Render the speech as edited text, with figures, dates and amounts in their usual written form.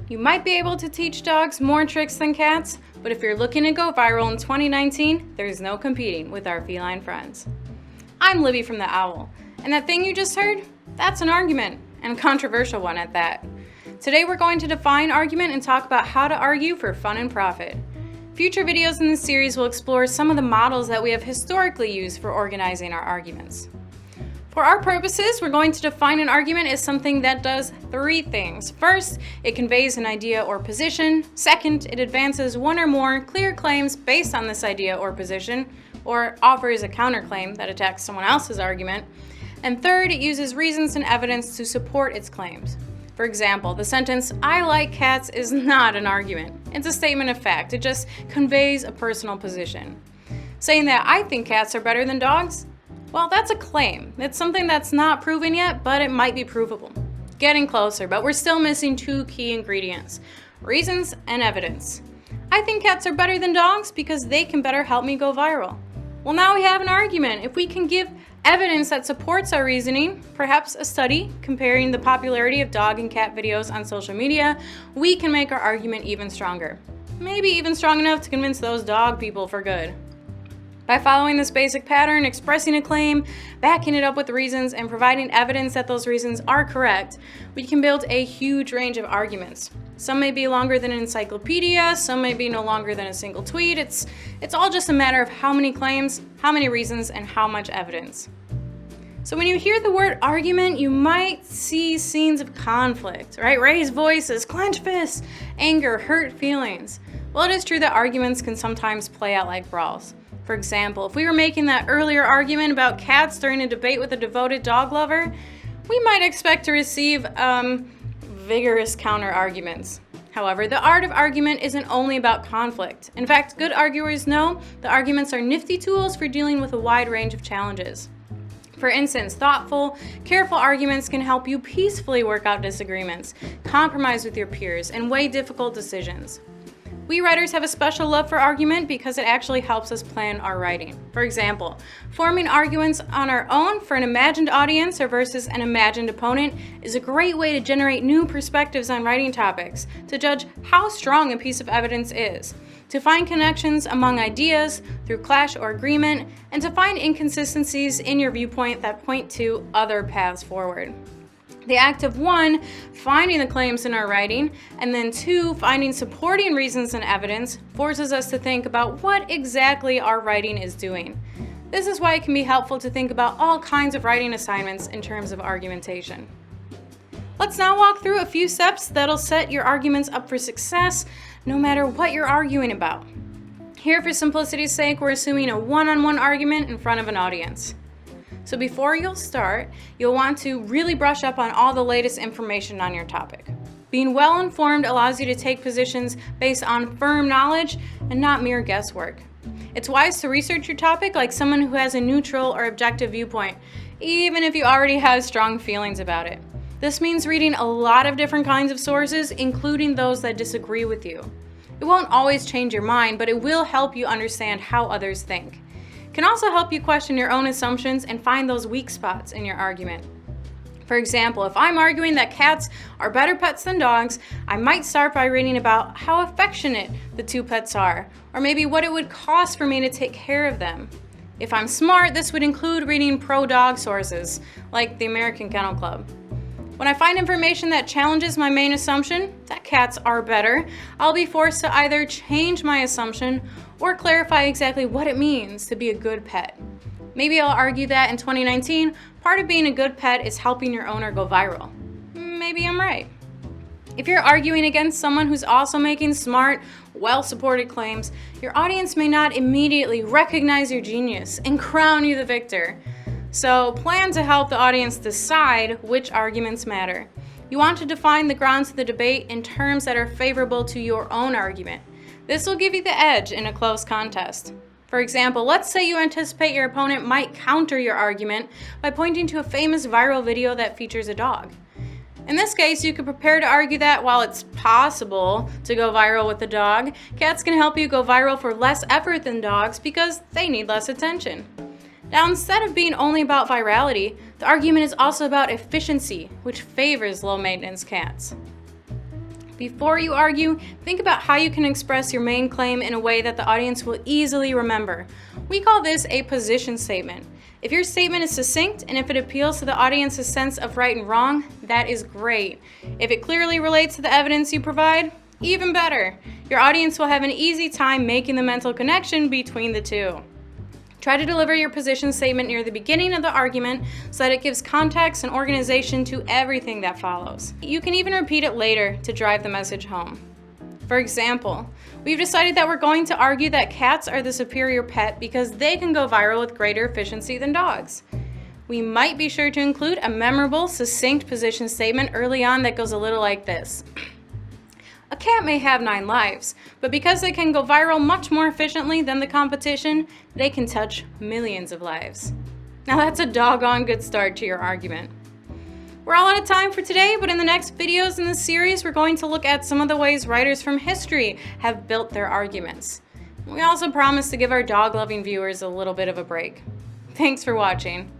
You might be able to teach dogs more tricks than cats, but if you're looking to go viral in 2019, there's no competing with our feline friends. I'm Libby from The Owl, and that thing you just heard, that's an argument, and a controversial one at that. Today we're going to define argument and talk about how to argue for fun and profit. Future videos in this series will explore some of the models that we have historically used for organizing our arguments. For our purposes, we're going to define an argument as something that does three things. First, it conveys an idea or position. Second, it advances one or more clear claims based on this idea or position, or offers a counterclaim that attacks someone else's argument. And third, it uses reasons and evidence to support its claims. For example, the sentence, "I like cats," is not an argument. It's a statement of fact. It just conveys a personal position. Saying that I think cats are better than dogs, well, that's a claim. It's something that's not proven yet, but it might be provable. Getting closer, but we're still missing two key ingredients: reasons and evidence. I think cats are better than dogs because they can better help me go viral. Well, now we have an argument. If we can give evidence that supports our reasoning, perhaps a study comparing the popularity of dog and cat videos on social media, we can make our argument even stronger. Maybe even strong enough to convince those dog people for good. By following this basic pattern, expressing a claim, backing it up with reasons, and providing evidence that those reasons are correct, we can build a huge range of arguments. Some may be longer than an encyclopedia, some may be no longer than a single tweet. It's all just a matter of how many claims, how many reasons, and how much evidence. So when you hear the word argument, you might see scenes of conflict, right? Raised voices, clenched fists, anger, hurt feelings. Well, it is true that arguments can sometimes play out like brawls. For example, if we were making that earlier argument about cats during a debate with a devoted dog lover, we might expect to receive vigorous counter-arguments. However, the art of argument isn't only about conflict. In fact, good arguers know that arguments are nifty tools for dealing with a wide range of challenges. For instance, thoughtful, careful arguments can help you peacefully work out disagreements, compromise with your peers, and weigh difficult decisions. We writers have a special love for argument because it actually helps us plan our writing. For example, forming arguments on our own for an imagined audience or versus an imagined opponent is a great way to generate new perspectives on writing topics, to judge how strong a piece of evidence is, to find connections among ideas through clash or agreement, and to find inconsistencies in your viewpoint that point to other paths forward. The act of 1, finding the claims in our writing, and then 2, finding supporting reasons and evidence, forces us to think about what exactly our writing is doing. This is why it can be helpful to think about all kinds of writing assignments in terms of argumentation. Let's now walk through a few steps that'll set your arguments up for success, no matter what you're arguing about. Here, for simplicity's sake, we're assuming a one-on-one argument in front of an audience. So before you'll start, you'll want to really brush up on all the latest information on your topic. Being well informed allows you to take positions based on firm knowledge and not mere guesswork. It's wise to research your topic like someone who has a neutral or objective viewpoint, even if you already have strong feelings about it. This means reading a lot of different kinds of sources, including those that disagree with you. It won't always change your mind, but it will help you understand how others think. Can also help you question your own assumptions and find those weak spots in your argument. For example, if I'm arguing that cats are better pets than dogs, I might start by reading about how affectionate the two pets are, or maybe what it would cost for me to take care of them. If I'm smart, this would include reading pro-dog sources, like the American Kennel Club. When I find information that challenges my main assumption, that cats are better, I'll be forced to either change my assumption or clarify exactly what it means to be a good pet. Maybe I'll argue that in 2019, part of being a good pet is helping your owner go viral. Maybe I'm right. If you're arguing against someone who's also making smart, well-supported claims, your audience may not immediately recognize your genius and crown you the victor. So plan to help the audience decide which arguments matter. You want to define the grounds of the debate in terms that are favorable to your own argument. This will give you the edge in a close contest. For example, let's say you anticipate your opponent might counter your argument by pointing to a famous viral video that features a dog. In this case, you could prepare to argue that while it's possible to go viral with a dog, cats can help you go viral for less effort than dogs because they need less attention. Now, instead of being only about virality, the argument is also about efficiency, which favors low-maintenance cats. Before you argue, think about how you can express your main claim in a way that the audience will easily remember. We call this a position statement. If your statement is succinct and if it appeals to the audience's sense of right and wrong, that is great. If it clearly relates to the evidence you provide, even better. Your audience will have an easy time making the mental connection between the two. Try to deliver your position statement near the beginning of the argument so that it gives context and organization to everything that follows. You can even repeat it later to drive the message home. For example, we've decided that we're going to argue that cats are the superior pet because they can go viral with greater efficiency than dogs. We might be sure to include a memorable, succinct position statement early on that goes a little like this. A cat may have 9 lives, but because they can go viral much more efficiently than the competition, they can touch millions of lives. Now that's a doggone good start to your argument. We're all out of time for today, but in the next videos in this series, we're going to look at some of the ways writers from history have built their arguments. We also promise to give our dog-loving viewers a little bit of a break. Thanks for watching.